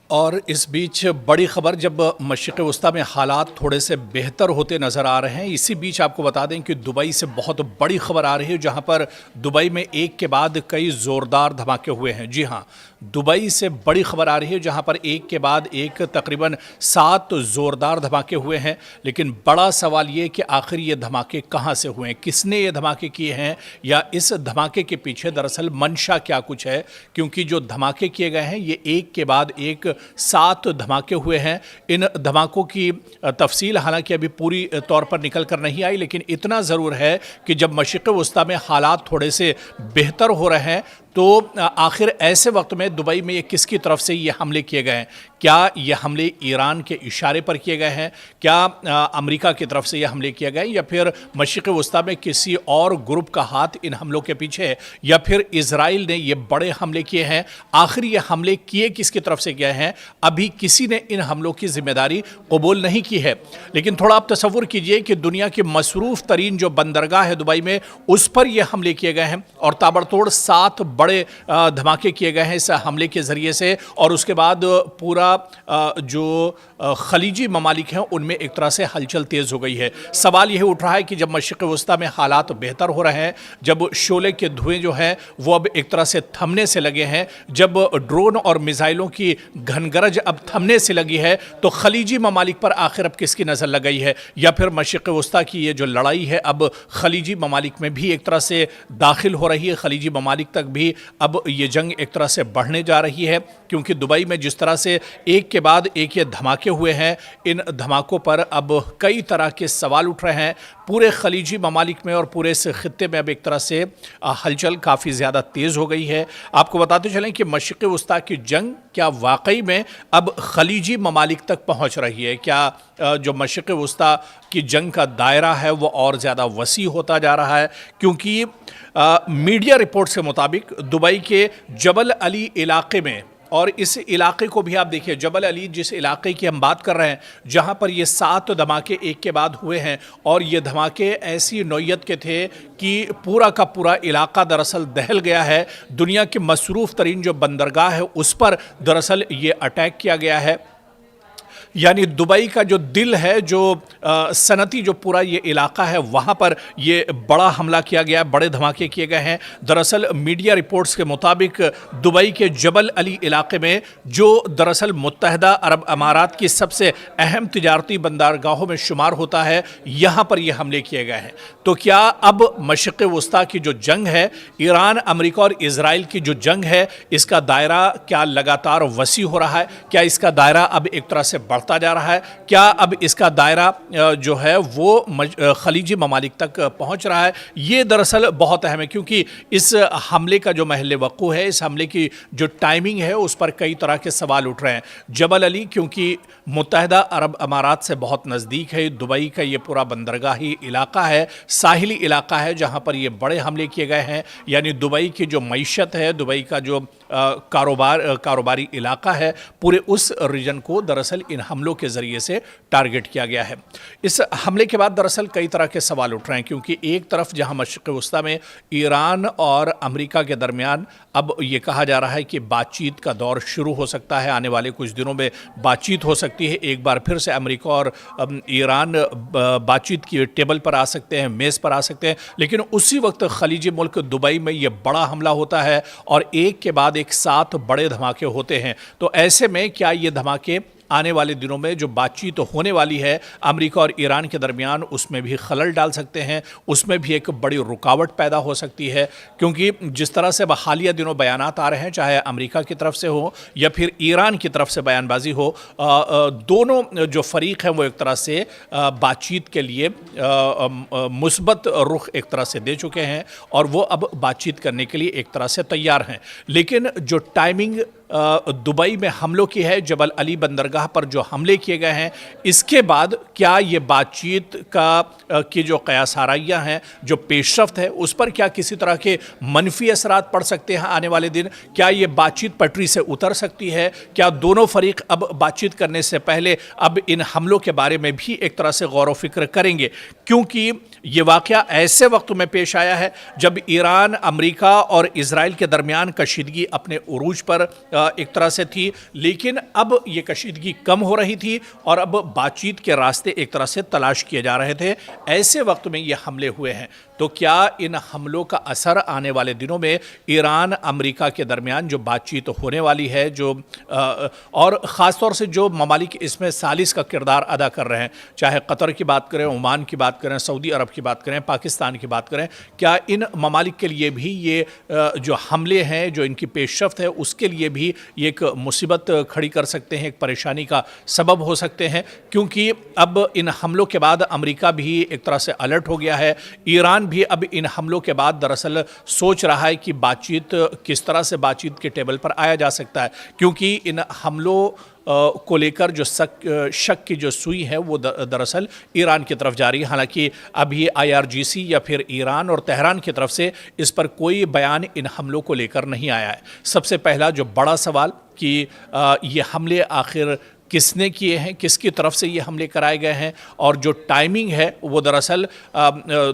اور اس بیچ بڑی خبر، جب مشرق وسطیٰ میں حالات تھوڑے سے بہتر ہوتے نظر آ رہے ہیں، اسی بیچ آپ کو بتا دیں کہ دبئی سے بہت بڑی خبر آ رہی ہے، جہاں پر دبئی میں ایک کے بعد کئی زوردار دھماکے ہوئے ہیں۔ جی ہاں، دبئی سے بڑی خبر آ رہی ہے، جہاں پر ایک کے بعد ایک تقریباً 7 زوردار دھماکے ہوئے ہیں۔ لیکن بڑا سوال یہ کہ آخر یہ دھماکے کہاں سے ہوئے ہیں، کس نے یہ دھماکے کیے ہیں، یا اس دھماکے کے پیچھے دراصل منشا کیا کچھ ہے؟ کیونکہ جو دھماکے کیے گئے ہیں یہ ایک کے بعد ایک 7 دھماکے ہوئے ہیں۔ ان دھماکوں کی تفصیل حالانکہ ابھی پوری طور پر نکل کر نہیں آئی، لیکن اتنا ضرور ہے کہ جب مشرق وسطیٰ میں حالات تھوڑے سے بہتر ہو رہے ہیں تو آخر ایسے وقت میں دبئی میں یہ کس کی طرف سے یہ حملے کیے گئے ہیں؟ کیا یہ حملے ایران کے اشارے پر کیے گئے ہیں؟ کیا امریکہ کی طرف سے یہ حملے کیے گئے ہیں، یا پھر مشرق وسطیٰ میں کسی اور گروپ کا ہاتھ ان حملوں کے پیچھے ہے، یا پھر اسرائیل نے یہ بڑے حملے کیے ہیں؟ آخر یہ حملے کیے کس کی طرف سے گئے ہیں؟ ابھی کسی نے ان حملوں کی ذمہ داری قبول نہیں کی ہے۔ لیکن تھوڑا آپ تصور کیجئے کہ دنیا کی مصروف ترین جو بندرگاہ ہے دبئی میں، اس پر یہ حملے کیے گئے ہیں، اور تابڑتوڑ 7 بڑے دھماکے کیے گئے ہیں اس حملے کے ذریعے سے، اور اس کے بعد پورا جو خلیجی ممالک ہیں ان میں ایک طرح سے ہلچل تیز ہو گئی ہے۔ سوال یہ اٹھ رہا ہے کہ جب مشرق وسطیٰ میں حالات بہتر ہو رہے ہیں، جب شعلے کے دھوئیں جو ہیں وہ اب ایک طرح سے تھمنے سے لگے ہیں، جب ڈرون اور میزائلوں کی گھن گرج اب تھمنے سے لگی ہے، تو خلیجی ممالک پر آخر اب کس کی نظر لگئی ہے؟ یا پھر مشرق وسطیٰ کی یہ جو لڑائی ہے اب خلیجی ممالک میں بھی ایک طرح سے داخل ہو رہی ہے، خلیجی ممالک تک بھی اب یہ جنگ ایک طرح سے بڑھنے جا رہی ہے؟ کیونکہ دبئی میں جس طرح سے ایک کے بعد ایک یہ دھماکے ہوئے ہیں، ان دھماکوں پر اب کئی طرح کے سوال اٹھ رہے ہیں پورے خلیجی ممالک میں، اور پورے اس خطے میں اب ایک طرح سے ہلچل کافی زیادہ تیز ہو گئی ہے۔ آپ کو بتاتے چلیں کہ مشرق وسطیٰ کی جنگ کیا واقعی میں اب خلیجی ممالک تک پہنچ رہی ہے؟ کیا جو مشرق وسطیٰ کی جنگ کا دائرہ ہے وہ اور زیادہ وسیع ہوتا جا رہا ہے؟ کیونکہ میڈیا رپورٹ کے مطابق دبئی کے جبل علی علاقے میں، اور اس علاقے کو بھی آپ دیکھیں، جبل علی جس علاقے کی ہم بات کر رہے ہیں، جہاں پر یہ 7 دھماکے ایک کے بعد ہوئے ہیں، اور یہ دھماکے ایسی نوعیت کے تھے کہ پورا کا پورا علاقہ دراصل دہل گیا ہے۔ دنیا کی مصروف ترین جو بندرگاہ ہے اس پر دراصل یہ اٹیک کیا گیا ہے۔ یعنی دبئی کا جو دل ہے، جو صنعتی جو پورا یہ علاقہ ہے، وہاں پر یہ بڑا حملہ کیا گیا ہے، بڑے دھماکے کیے گئے ہیں۔ دراصل میڈیا رپورٹس کے مطابق دبئی کے جبل علی علاقے میں، جو دراصل متحدہ عرب امارات کی سب سے اہم تجارتی بندرگاہوں میں شمار ہوتا ہے، یہاں پر یہ حملے کیے گئے ہیں۔ تو کیا اب مشرق وسطیٰ کی جو جنگ ہے، ایران، امریکہ اور اسرائیل کی جو جنگ ہے، اس کا دائرہ کیا لگاتار وسیع ہو رہا ہے؟ کیا اس کا دائرہ اب ایک طرح سے بڑھتا جا رہا ہے؟ کیا اب اس کا دائرہ جو ہے وہ خلیجی ممالک تک پہنچ رہا ہے؟ یہ دراصل بہت اہم ہے، کیونکہ اس حملے کا جو محل وقوع ہے، اس حملے کی جو ٹائمنگ ہے، اس پر کئی طرح کے سوال اٹھ رہے ہیں۔ جبل علی کیونکہ متحدہ عرب امارات سے بہت نزدیک ہے، دبئی کا یہ پورا بندرگاہی علاقہ ہے، ساحلی علاقہ ہے، جہاں پر یہ بڑے حملے کیے گئے ہیں۔ یعنی دبئی کی جو معیشت ہے، دبئی کا جو کاروباری علاقہ ہے، پورے اس ریجن کو دراصل ان حملوں کے ذریعے سے ٹارگٹ کیا گیا ہے۔ اس حملے کے بعد دراصل کئی طرح کے سوال اٹھ رہے ہیں، کیونکہ ایک طرف جہاں مشرق وسطیٰ میں ایران اور امریکہ کے درمیان اب یہ کہا جا رہا ہے کہ بات چیت کا دور شروع ہو سکتا ہے، آنے والے کچھ دنوں میں بات چیت ہو سکتی ہے، ایک بار پھر سے امریکہ اور ایران بات چیت کی ٹیبل پر آ سکتے ہیں، میز پر آ سکتے ہیں۔ لیکن اسی وقت خلیجی ملک دبئی میں یہ بڑا حملہ ہوتا ہے، اور ایک کے بعد ایک 7 بڑے دھماکے ہوتے ہیں۔ تو ایسے میں کیا یہ دھماکے آنے والے دنوں میں جو بات چیت ہونے والی ہے امریکہ اور ایران کے درمیان، اس میں بھی خلل ڈال سکتے ہیں، اس میں بھی ایک بڑی رکاوٹ پیدا ہو سکتی ہے؟ کیونکہ جس طرح سے حالیہ دنوں بیانات آ رہے ہیں، چاہے امریکہ کی طرف سے ہو یا پھر ایران کی طرف سے بیان بازی ہو، دونوں جو فریق ہیں وہ ایک طرح سے بات چیت کے لیے مثبت رخ ایک طرح سے دے چکے ہیں، اور وہ اب بات چیت کرنے کے لیے ایک طرح سے تیار ہیں۔ لیکن جو ٹائمنگ دبئی میں حملوں کی ہے، جبل علی بندرگاہ پر جو حملے کیے گئے ہیں، اس کے بعد کیا یہ بات چیت کی جو قیاس آرائیاں ہیں، جو پیش رفت ہے، اس پر کیا کسی طرح کے منفی اثرات پڑ سکتے ہیں آنے والے دن؟ کیا یہ بات چیت پٹری سے اتر سکتی ہے؟ کیا دونوں فریق اب بات چیت کرنے سے پہلے اب ان حملوں کے بارے میں بھی ایک طرح سے غور و فکر کریں گے؟ کیونکہ یہ واقعہ ایسے وقت میں پیش آیا ہے جب ایران، امریکہ اور اسرائیل کے درمیان کشیدگی اپنے عروج پر ایک طرح سے تھی، لیکن اب یہ کشیدگی کم ہو رہی تھی اور اب بات چیت کے راستے ایک طرح سے تلاش کیے جا رہے تھے۔ ایسے وقت میں یہ حملے ہوئے ہیں، تو کیا ان حملوں کا اثر آنے والے دنوں میں ایران امریکہ کے درمیان جو بات چیت ہونے والی ہے، اور خاص طور سے جو ممالک اس میں ثالث کا کردار ادا کر رہے ہیں، چاہے قطر کی بات کریں، عمان کی بات کریں، سعودی عرب کی بات کریں، پاکستان کی بات کریں، کیا ان ممالک کے لیے بھی یہ جو حملے ہیں، جو ان کی پیش رفت ہے، اس کے لیے بھی یہ ایک مصیبت کھڑی کر سکتے ہیں، ایک پریشانی کا سبب ہو سکتے ہیں؟ کیونکہ اب ان حملوں کے بعد امریکہ بھی ایک طرح سے الرٹ ہو گیا ہے، ایران بھی اب ان حملوں کے بعد دراصل سوچ رہا ہے کہ بات چیت کس طرح سے بات چیت کے ٹیبل پر آیا جا سکتا ہے، کیونکہ ان حملوں کو لے کر جو شک کی جو سوئی ہے وہ دراصل ایران کی طرف جاری ہے۔ حالانکہ ابھی IRGC یا پھر ایران اور تہران کی طرف سے اس پر کوئی بیان ان حملوں کو لے کر نہیں آیا ہے۔ سب سے پہلا جو بڑا سوال کہ یہ حملے آخر کس نے کیے ہیں، کس کی طرف سے یہ حملے کرائے گئے ہیں، اور جو ٹائمنگ ہے وہ دراصل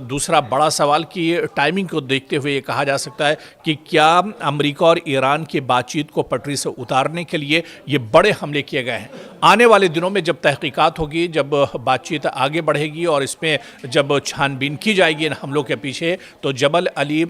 دوسرا بڑا سوال کہ ٹائمنگ کو دیکھتے ہوئے یہ کہا جا سکتا ہے کہ کیا امریکہ اور ایران کی بات چیت کو پٹری سے اتارنے کے لیے یہ بڑے حملے کیے گئے ہیں؟ آنے والے دنوں میں جب تحقیقات ہوگی، جب بات چیت آگے بڑھے گی اور اس میں جب چھان بین کی جائے گی ان حملوں کے پیچھے، تو جبل علی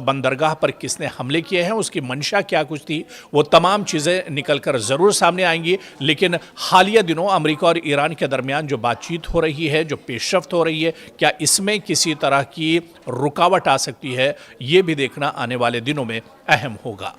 بندرگاہ پر کس نے حملے کیے ہیں، اس کی منشا کیا کچھ تھی، وہ تمام چیزیں نکل کر ضرور سامنے آئیں گی۔ لیکن حالیہ دنوں امریکہ اور ایران کے درمیان جو بات چیت ہو رہی ہے، جو پیش رفت ہو رہی ہے، کیا اس میں کسی طرح کی رکاوٹ آ سکتی ہے، یہ بھی دیکھنا آنے والے دنوں میں اہم ہوگا۔